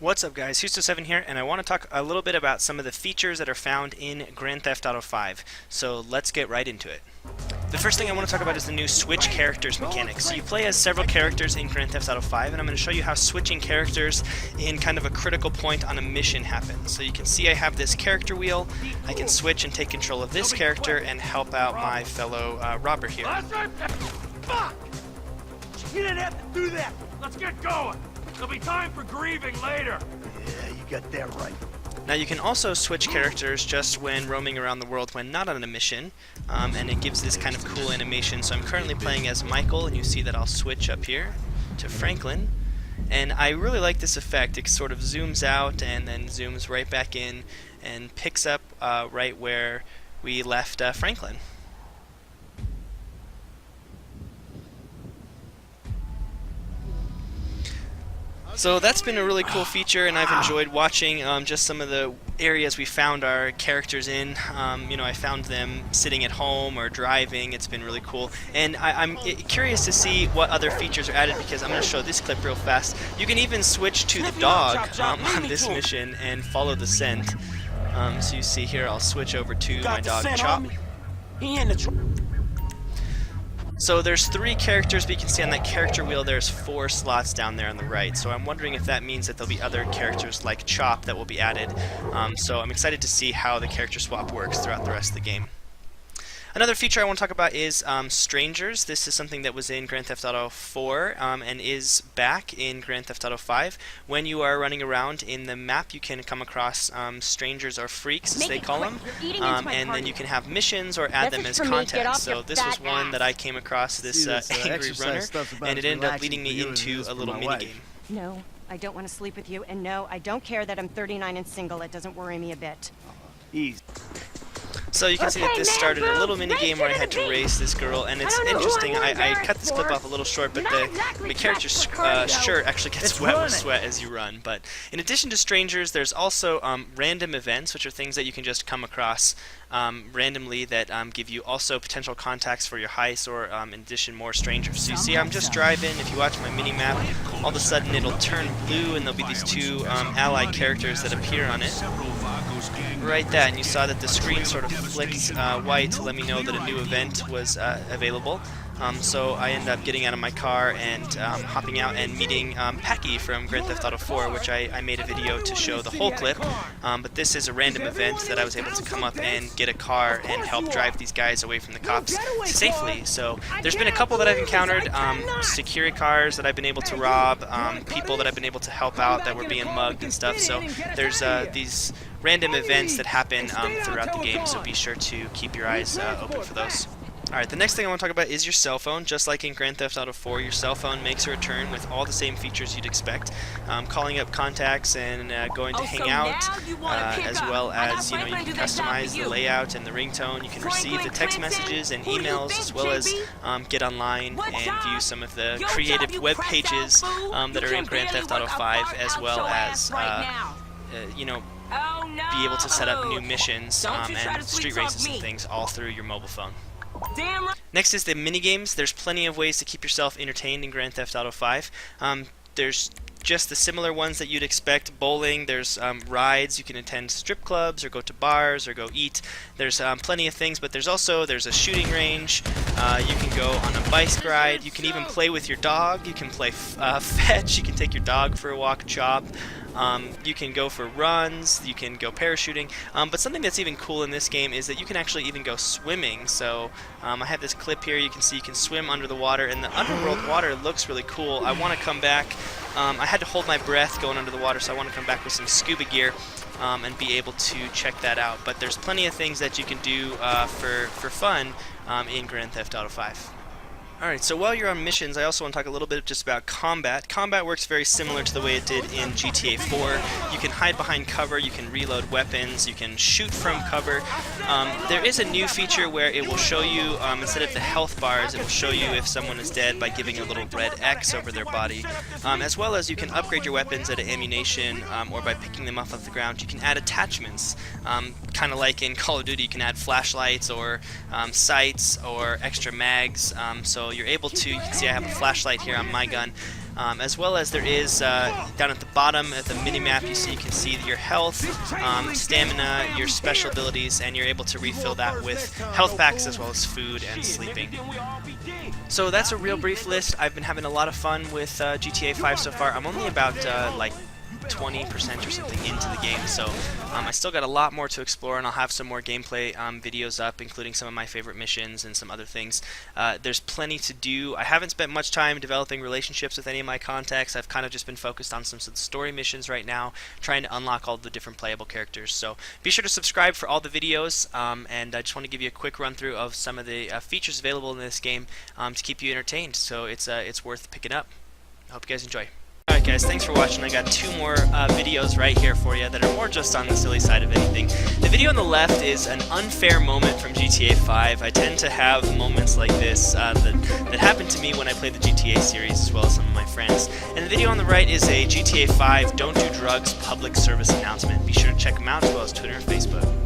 What's up guys, Husto7 here, and I want to talk a little bit about some of the features that are found in Grand Theft Auto 5. So let's get right into it. The first thing I want to talk about is the new switch characters mechanic. So you play as several characters in Grand Theft Auto 5, and I'm going to show you how switching characters in kind of a critical point on a mission happens. So you can see I have this character wheel. I can switch and take control of this character and help out my fellow robber here. Fuck! You didn't have to do that! Let's get going! There'll be time for grieving later! Yeah, you got that right. Now you can also switch characters just when roaming around the world when not on a mission, and it gives this kind of cool animation. So I'm currently playing as Michael, and you see that I'll switch up here to Franklin. And I really like this effect. It sort of zooms out and then zooms right back in and picks up right where we left Franklin. So that's been a really cool feature, and I've enjoyed watching just some of the areas we found our characters in. You know, I found them sitting at home or driving. It's been really cool, and I'm curious to see what other features are added, because I'm going to show this clip real fast. You can even switch to the dog on this mission and follow the scent. So you see here, I'll switch over to my dog Chop. So there's 3 characters, but you can see on that character wheel there's 4 slots down there on the right. So I'm wondering if that means that there'll be other characters like Chop that will be added. So I'm excited to see how the character swap works throughout the rest of the game. Another feature I want to talk about is strangers. This is something that was in Grand Theft Auto 4 and is back in Grand Theft Auto 5. When you are running around in the map, you can come across strangers or freaks, as they call them, and then you can have missions or add them as contacts. So this was one that I came across, this angry runner, and it ended up leading me into a little minigame. No, I don't want to sleep with you, and no, I don't care that I'm 39 and single. It doesn't worry me a bit. Easy. So you can see that this started a little mini game where I had to race this girl, and it's interesting. I cut this clip off a little short, but the character's shirt actually gets wet with sweat as you run. But in addition to strangers, there's also random events, which are things that you can just come across randomly that give you also potential contacts for your heist, or in addition more strangers. So you see I'm just driving. If you watch my mini map, all of a sudden it'll turn blue, and there'll be these 2 allied characters that appear on it. Right there, and you saw that the screen sort of flicked white to let me know that a new event was available. So I ended up getting out of my car and hopping out and meeting Packy from Grand Theft Auto 4, which I made a video to show the whole clip. But this is a random event that I was able to come up and get a car and help drive these guys away from the cops safely. So there's been a couple that I've encountered, security cars that I've been able to rob, people that I've been able to help out that were being mugged and stuff. So there's these random events that happen throughout the game, so be sure to keep your eyes open for those. Alright, the next thing I want to talk about is your cell phone. Just like in Grand Theft Auto 4, your cell phone makes a return with all the same features you'd expect. Calling up contacts and going to hang out, as well as, you know, you can customize the layout and the ringtone. You can receive the text messages and emails, as well as get online and view some of the creative web pages that are in Grand Theft Auto 5, as well as, you know, be able to set up new missions and street races and things all through your mobile phone. Next is the minigames. There's plenty of ways to keep yourself entertained in Grand Theft Auto 5. There's just the similar ones that you'd expect. Bowling, there's rides, you can attend strip clubs or go to bars or go eat. There's plenty of things, but there's a shooting range. You can go on a bike ride. You can even play with your dog. You can play fetch. You can take your dog for a walk, Chop. You can go for runs, you can go parachuting, but something that's even cool in this game is that you can actually even go swimming. So I have this clip here. You can see you can swim under the water, and the underworld water looks really cool. I want to come back. I had to hold my breath going under the water, so I want to come back with some scuba gear and be able to check that out. But there's plenty of things that you can do for fun in Grand Theft Auto 5. Alright, so while you're on missions, I also want to talk a little bit just about combat. Combat works very similar to the way it did in GTA 4. You can hide behind cover, you can reload weapons, you can shoot from cover. There is a new feature where it will show you, instead of the health bars, it will show you if someone is dead by giving a little red X over their body. As well as you can upgrade your weapons at ammunition, or by picking them up off the ground. You can add attachments, kind of like in Call of Duty. You can add flashlights or sights or extra mags, so you're able to, you can see I have a flashlight here on my gun. as well as there is down at the bottom at the mini-map you can see your health, stamina, your special abilities, and you're able to refill that with health packs as well as food and sleeping. So that's a real brief list. I've been having a lot of fun with GTA 5 so far. I'm only about like 20% or something into the game, so I still got a lot more to explore, and I'll have some more gameplay videos up, including some of my favorite missions and some other things. There's plenty to do. I haven't spent much time developing relationships with any of my contacts. I've kind of just been focused on some story missions right now, trying to unlock all the different playable characters. So be sure to subscribe for all the videos, and I just want to give you a quick run through of some of the features available in this game to keep you entertained. So it's worth picking up. I hope you guys enjoy. Alright guys, thanks for watching. I got 2 more videos right here for you that are more just on the silly side of anything. The video on the left is an unfair moment from GTA 5. I tend to have moments like this that happened to me when I played the GTA series as well as some of my friends. And the video on the right is a GTA 5 Don't Do Drugs public service announcement. Be sure to check them out as well as Twitter and Facebook.